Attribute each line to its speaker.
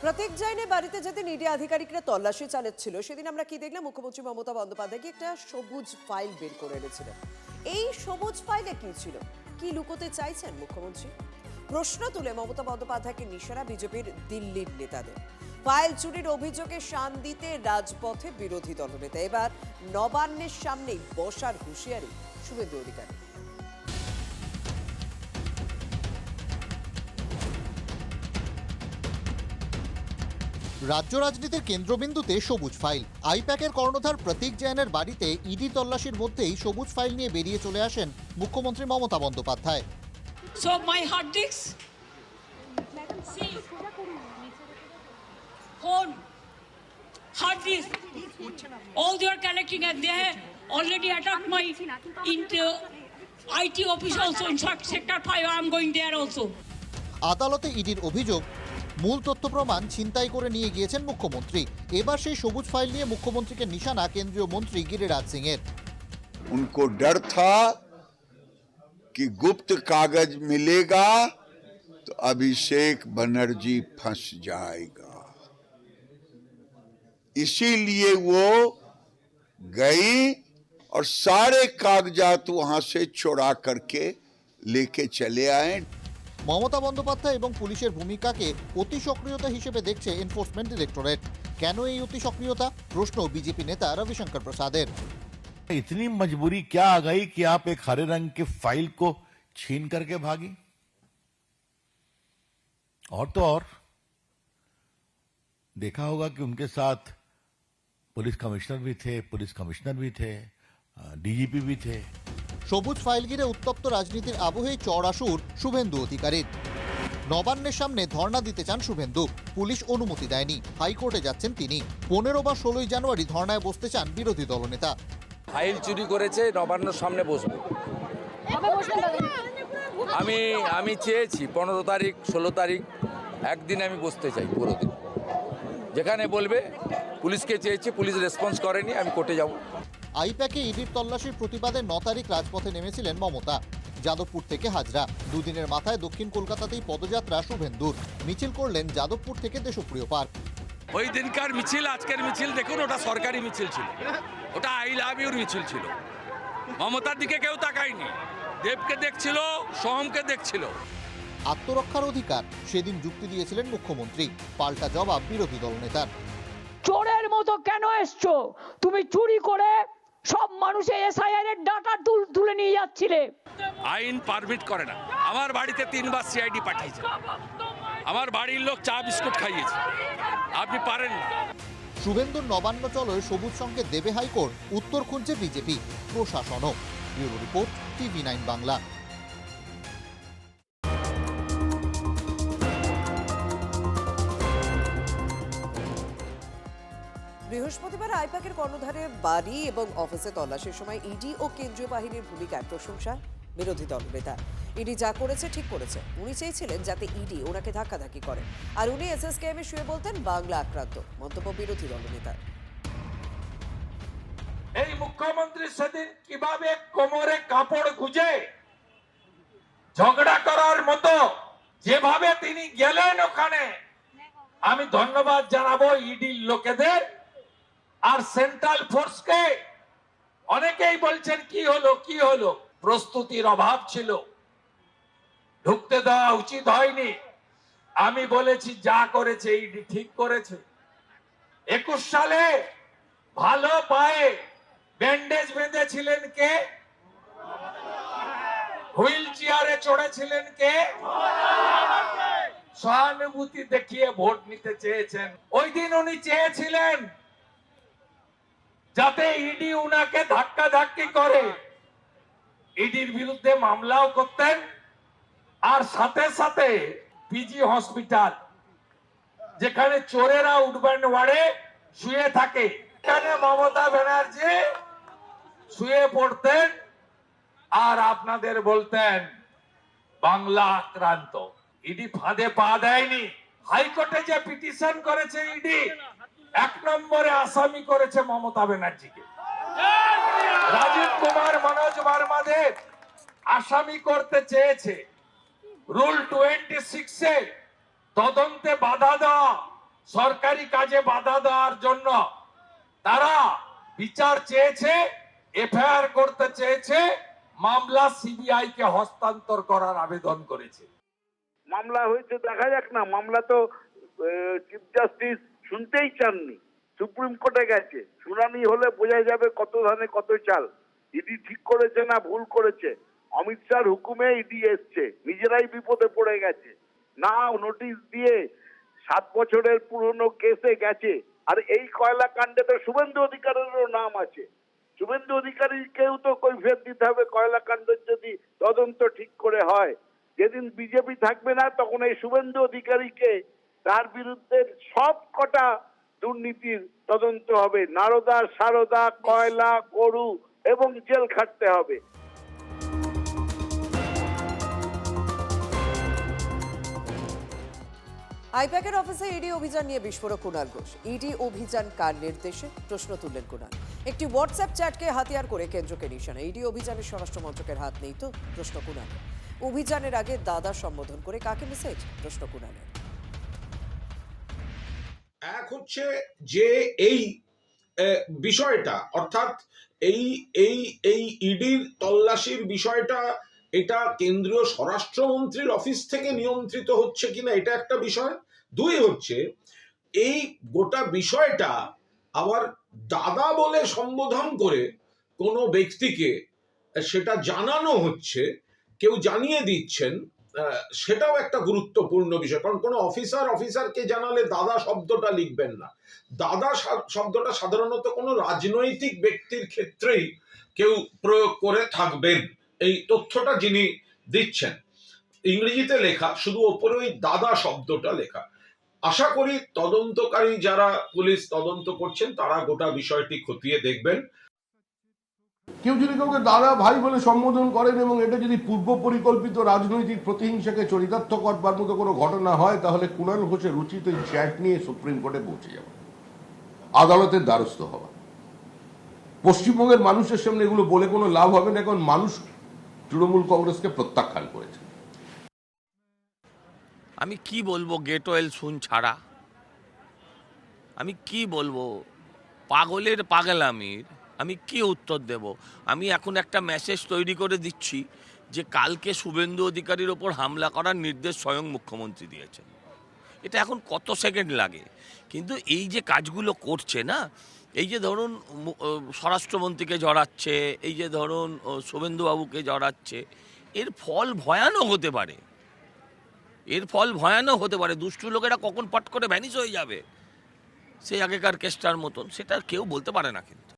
Speaker 1: প্রতীক জৈনের বাড়িতে যেদিন ইডি আধিকারিকরা তল্লাশি চালাচ্ছিল সেদিন আমরা কি দেখলাম, মুখ্যমন্ত্রী মমতা বন্দ্যোপাধ্যায় কি একটা সবুজ ফাইল বের করে এনেছিলেন। এই সবুজ ফাইলে কি ছিল, কি লুকোতে চাইছেন মুখ্যমন্ত্রী? প্রশ্ন তুলে মমতা বন্দ্যোপাধ্যায়কে নিশানা বিজেপির দিল্লির নেতাদের। ফাইল চুরির অভিযোগে শান দিতে রাজপথে বিরোধী দলনেতা। এবার নবান্নের সামনেই বসার হুঁশিয়ারি শুভেন্দু অধিকারী।
Speaker 2: রাজ্য রাজনীতির কেন্দ্রবিন্দুতে সবুজ ফাইল। আইপ্যাকের কর্ণধার প্রতীক জৈনের বাড়িতে ইডি তল্লাশির মধ্যেই সবুজ ফাইল নিয়ে বেরিয়ে চলে আসেন মুখ্যমন্ত্রী Mamata Bandyopadhyay.
Speaker 3: So my hard disks, phone, hard disk, all they are collecting, and they have already attacked my IT office also. In fact, sector 5, I am going there also.
Speaker 2: আদালতে ইডির অভিযোগ, মূল তথ্য প্রমাণ ছিনতাই করে নিয়ে গিয়েছেন মুখ্যমন্ত্রী। এবার সেই সবুজ ফাইল নিয়ে মুখ্যমন্ত্রীকে নিশানা কেন্দ্রীয় মন্ত্রী গিরিরাজ সিং এর।
Speaker 4: उनको डर था कि गुप्त कागज मिलेगा तो अभिषेक बनर्जी फंस जाएगा, इसीलिए वो गई और सारे कागजात वहां से चुरा करके लेके चले आए।
Speaker 2: মমতা বন্দ্যোপাধ্যায় এবং পুলিশের ভূমিকাকে অতি সক্রিয়তা হিসেবে দেখছে এনফোর্সমেন্ট ডিরেক্টরেট। কেন এই অতি সক্রিয়তা? প্রশ্ন বিজেপি নেতা রবিশঙ্কর প্রসাদের।
Speaker 5: इतनी मजबूरी क्या आ गई कि आप एक हरे रंग के फाइल को छीन करके भागी? और तो और देखा होगा कि उनके साथ पुलिस कमिश्नर भी थे, पुलिस कमिश्नर भी थे, डीजीपी भी थे।
Speaker 2: সবুজ ফাইল ঘিরে উত্তপ্ত রাজনীতির আবহেই চড়া সুর শুভেন্দু অধিকারীর। নবান্নের সামনে ধর্ণা দিতে চান শুভেন্দু, পুলিশ অনুমতি দেয়নি, হাইকোর্টে যাচ্ছেন তিনি। 15 বা 16 জানুয়ারি ধর্ণায় বসতে চান বিরোধী দলনেতা।
Speaker 6: ফাইল চুরি করেছে, নবান্নর সামনে বসবো। আমি চেয়েছি 15 তারিখ 16 তারিখ একদিন আমি বসতে চাই, পুরো দিন যেখানে বলবে। পুলিশকে চেয়েছি, পুলিশ রেসপন্স করেনি, আমি কোর্টে যাব।
Speaker 2: আইপ্যাকে ইডির তল্লাশির প্রতিবাদে 9 তারিখ রাজপথে নেমেছিলেন মমতা। যাদবপুর থেকে হাজরা, দুদিনের মাথায় দক্ষিণ কলকাতাতেই পদযাত্রা শুভেন্দুর। মিছিল করলেন যাদবপুর থেকে দেশপ্রিয় পার্ক।
Speaker 6: ওই দিনকার মিছিল আজকের মিছিল দেখুন, ওটা সরকারি মিছিল ছিল, ওটা আই লাভ ইউর মিছিল ছিল। মমতার দিকে কেউ তাকায়নি, দেবকে দেখছিল, সোহমকে দেখছিল।
Speaker 2: আত্মরক্ষার অধিকার, সেদিন যুক্তি দিয়েছিলেন মুখ্যমন্ত্রী। পাল্টা জবাব বিরোধী দলনেতার।
Speaker 3: চোরের মতো কেন এসছো? তুমি চুরি করে সব মানুষের এসআইআর এর ডাটা তুলে নিয়ে যাচ্ছিলে।
Speaker 6: আইন পারমিট করে না। আমার বাড়িতে 3 বার সিআইডি পাঠিয়েছে, আমার বাড়ির লোক চা বিস্কুট খাইয়েছে, আপনি পারেন না।
Speaker 2: শুভেন্দুর নবান্ন চলোয় সবুজ সংকেত দেবে হাইকোর্ট, উত্তর খুঁজছে বিজেপি প্রশাসনও। Bureau report, TV9 Bangla.
Speaker 1: বৃহস্পতিবার আইপ্যাকের কর্ণধারের বাড়ি এবং অফিসে তল্লাশির সময় ইডি ও কেন্দ্রীয় বাহিনীর ভূমিকার প্রশংসা বিরোধী দলনেতা। ইডি যা করেছে ঠিক করেছে। উনি চেয়েছিলেন যাতে ইডি ওনাকে ধাক্কাধাক্কি করে, আর উনি এসএসকেএমে শুয়ে বলতেন বাংলা আক্রান্ত। মন্তব্য বিরোধী দলনেতার।
Speaker 7: এই মুখ্যমন্ত্রী সেদিন কিভাবে কোমরে কাপড় গুজে ঝগড়া করার মতো যেভাবে তিনি গেলেন ওখানে, আমি ধন্যবাদ জানাবো ইডির লোকেদের আর সেন্ট্রাল ফোর্সকে। অনেকেই বলছেন কি হলো, প্রস্তুতির অভাব ছিল, ঢুকতে দেওয়া উচিত হয়নি। আমি বলেছি যা করেছে ইডি ঠিক করেছে। 21 সালে ভালো পায়ে ব্যান্ডেজ বেঁধেছিলেন কে? হুইল চেয়ারে চড়েছিলেন কে? সহানুভূতি দেখিয়ে ভোট নিতে চেয়েছেন। ওই দিন উনি চেয়েছিলেন যাতে ইডি উনাকে ধাক্কাধাক্কি করে, ইডির বিরুদ্ধে মামলাও করতেন। আর সাথে সাথে পিজি হসপিটাল, যেখানে চোরেরা উঠবেন ওয়ার্ডে শুয়ে থাকে, এখানে মমতা ব্যানার্জি শুয়ে পড়তেন আর আপনাদের বলতেন বাংলা আক্রান্ত। ইডি ফাঁদে পা দেয়নি। হাইকোর্টে যে পিটিশন করেছে ইডি, 1 নম্বরে আসামি করেছে মমতা ব্যানার্জিকে। রাজীব কুমার, মনোজ বর্মাদের আসামি করতে চেয়েছে। রুল 26 এ তদন্তে বাধা দেওয়া সরকারি কাজে বাধা দেওয়ার জন্য তারা বিচার চেয়েছে, এফআইআর করতে চেয়েছে, মামলা সিবিআই কে হস্তান্তর করার আবেদন করেছে।
Speaker 8: মামলা হয়েছে, দেখা যাক না। মামলা তো চিফ জাস্টিস শুনতেই চাননি, সুপ্রিম কোর্টে গেছে। শুনানি হলে বোঝা যাবে কত ধানে কত চাল। ইডি ঠিক করেছে না ভুল করেছে। অমিত শাহর হুকুমে ইডি এসছে, নিজেরাই বিপদে পড়ে গেছে। না নোটিশ দিয়ে 7 বছরের পুরনো কেসে গেছে। আর এই কয়লা কাণ্ডে তো শুভেন্দু অধিকারীরও নাম আছে। শুভেন্দু অধিকারীকেও তো কৈফিয়ত দিতে হবে কয়লা কাণ্ডের যদি তদন্ত ঠিক করে হয়। যেদিন বিজেপি থাকবে না তখন এই শুভেন্দু অধিকারীকে, তার বিরুদ্ধে সব কটা দুর্নীতির তদন্ত হবে, নারদা, সারদা, কয়লা, গরু এবং জেল খাটতে হবে।
Speaker 1: আইপ্যাকের অফিসে ইডি অভিযান নিয়ে বিস্ফোরক কুণাল ঘোষ। ইডি অভিযান কার নির্দেশে, প্রশ্ন তুললেন কুণাল। একটি হোয়াটসঅ্যাপ চ্যাটকে হাতিয়ার করে কেন্দ্রকে নিশানা। ইডি অভিযানে স্বরাষ্ট্র মন্ত্রকের হাত নেই তো, প্রশ্ন কুণাল। অভিযানের আগে দাদা সম্বোধন করে কাকে মেসেজ, প্রশ্ন কুণালের।
Speaker 9: এক হচ্ছে যে এই বিষয়টা, অর্থাৎ এই এই এই ইডির তল্লাশির বিষয়টা, এটা কেন্দ্রীয় স্বরাষ্ট্রমন্ত্রীর অফিস থেকে নিয়ন্ত্রিত হচ্ছে কিনা, এটা একটা বিষয়। দুই হচ্ছে এই গোটা বিষয়টা আবার দাদা বলে সম্বোধন করে কোনো ব্যক্তিকে সেটা জানানো হচ্ছে, কেউ জানিয়ে দিচ্ছেন, সেটাও একটা গুরুত্বপূর্ণ বিষয়। কারণ কোনো অফিসারকে জানালে দাদা শব্দটা লিখবেন না। দাদা শব্দটা সাধারণত কোনো রাজনৈতিক ব্যক্তির ক্ষেত্রেই কেউ প্রয়োগ করে থাকবেন। এই তথ্যটা যিনি দিচ্ছেন ইংরেজিতে লেখা, শুধু ওপরে ওই দাদা শব্দটা লেখা। আশা করি তদন্তকারী যারা পুলিশ তদন্ত করছেন তারা গোটা বিষয়টি খতিয়ে দেখবেন।
Speaker 10: কেউ যদি কাউকে দাদা ভাই বলে সম্বোধন করেন এবং এটা যদি পূর্ব পরিকল্পিত রাজনৈতিক প্রতিহিংসাকে চরিতার্থ করবার মতো কোনো ঘটনা হয়, তাহলে কুণাল ঘোষের উচিত এই চ্যাট নিয়ে সুপ্রিম কোর্টে পৌঁছে যাওয়া, আদালতের দ্বারস্থ হওয়া। পশ্চিমবঙ্গের মানুষের সামনে এগুলো বলে কোনো লাভ হবে না, কারণ মানুষ তৃণমূল কংগ্রেসকে প্রত্যাখ্যান করেছে।
Speaker 11: আমি কি বলবো গেট ওয়েল শুন ছাড়া, আমি কি বলবো পাগলের পাগলামির, আমি কি উত্তর দেব? আমি এখন একটা মেসেজ তৈরি করে দিচ্ছি যে কালকে শুভেন্দু অধিকারীর ওপর হামলা করার নির্দেশ স্বয়ং মুখ্যমন্ত্রী দিয়েছেন। এটা এখন কত সেকেন্ড লাগে, কিন্তু এই যে কাজগুলো করছে না, এই যে ধরুন স্বরাষ্ট্রমন্ত্রীকে জড়াচ্ছে, এই যে ধরুন শুভেন্দুবাবুকে জড়াচ্ছে, এর ফল ভয়ানক হতে পারে। এর ফল ভয়ানক হতে পারে। দুষ্টু লোকেরা কখন পট করে ভ্যানিশ হয়ে যাবে সেই আগেকার কেসটার মতন, সেটা কেউ বলতে পারে না। কিন্তু